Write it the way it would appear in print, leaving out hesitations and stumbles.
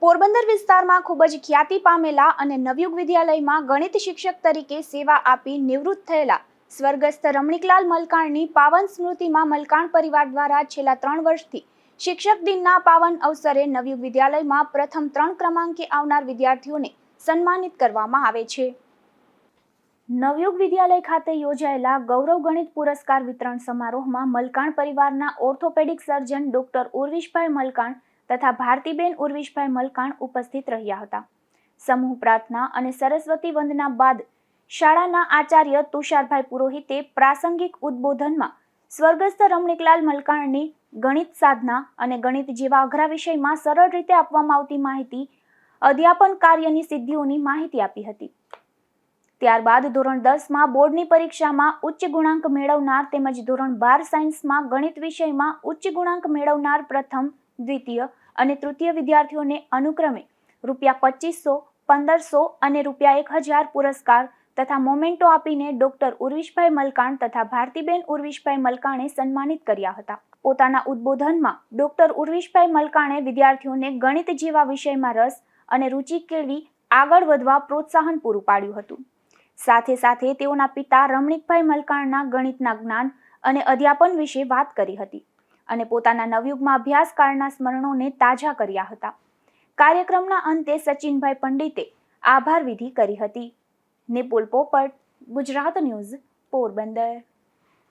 પોરબંદર વિસ્તારમાં ખૂબ જ ખ્યાતિ પામેલા અને નવયુગ વિદ્યાલયમાં ગણિત શિક્ષક તરીકે સેવા આપી નિવૃત્ત થયેલા સ્વર્ગસ્થ રમણીકલાલ મલકાણની પાવન સ્મૃતિમાં મલકાણ પરિવાર દ્વારા છેલ્લા 3 વર્ષથી શિક્ષક દિનના પાવન અવસરે નવયુગ વિદ્યાલયમાં પ્રથમ 3 ક્રમાંકે આવનાર વિદ્યાર્થીઓને સન્માનિત કરવામાં આવે છે। નવયુગ વિદ્યાલય ખાતે યોજાયેલા ગૌરવ ગણિત પુરસ્કાર વિતરણ સમારોહમાં મલકાણ પરિવારના ઓર્થોપેડિક સર્જન ડોક્ટર ઉર્વિશભાઈ મલકાણ તથા ભારતીબેન ઉર્વિશભાઈ મલકાણ ઉપસ્થિત રહ્યા હતા। સમૂહ પ્રાર્થના અને સરસ્વતી વંદના બાદ શાળાના આચાર્ય તુષારભાઈ પુરોહિતે પ્રાસંગિક ઉદ્બોધનમાં સ્વર્ગસ્થ રમણીકલાલ મલકાણની ગણિત સાધના અને ગણિત જેવા અઘરા વિષયમાં સરળ રીતે આપવામાં આવતી માહિતી, અધ્યાપન કાર્યની સિદ્ધિઓની માહિતી આપી હતી। ત્યારબાદ ધોરણ 10માં બોર્ડની પરીક્ષામાં ઉચ્ચ ગુણાંક મેળવનાર તેમજ ધોરણ 12 સાયન્સમાં ગણિત વિષયમાં ઉચ્ચ ગુણાંક મેળવનાર પ્રથમ, દ્વિતીય અને તૃતીય વિદ્યાર્થીઓને અનુક્રમે ₹2500, 1500 અને ₹1000 પુરસ્કાર તથા મોમેન્ટો આપીને ડોક્ટર ઉર્વિશભાઈ મલકાણ તથા ભારતીબેન ઉર્વિશભાઈ મલકાણે સન્માનિત કર્યા હતા। પોતાના ઉદ્બોધનમાં ડોક્ટર ઉર્વિશભાઈ મલકાણે વિદ્યાર્થીઓને ગણિત જેવા વિષયમાં રસ અને રુચિ કેળવી આગળ વધવા પ્રોત્સાહન પૂરું પાડ્યું હતું। સાથે સાથે તેઓના પિતા રમણીકભાઈ મલકાણના ગણિતના જ્ઞાન અને અધ્યાપન વિશે વાત કરી હતી અને પોતાના નવયુગમાં અભ્યાસકાળના સ્મરણોને તાજા કર્યા હતા। કાર્યક્રમના અંતે સચિનભાઈ પંડિતે આભાર વિધિ કરી હતી। નિપુલ પોપટ, ગુજરાત ન્યૂઝ, પોરબંદર।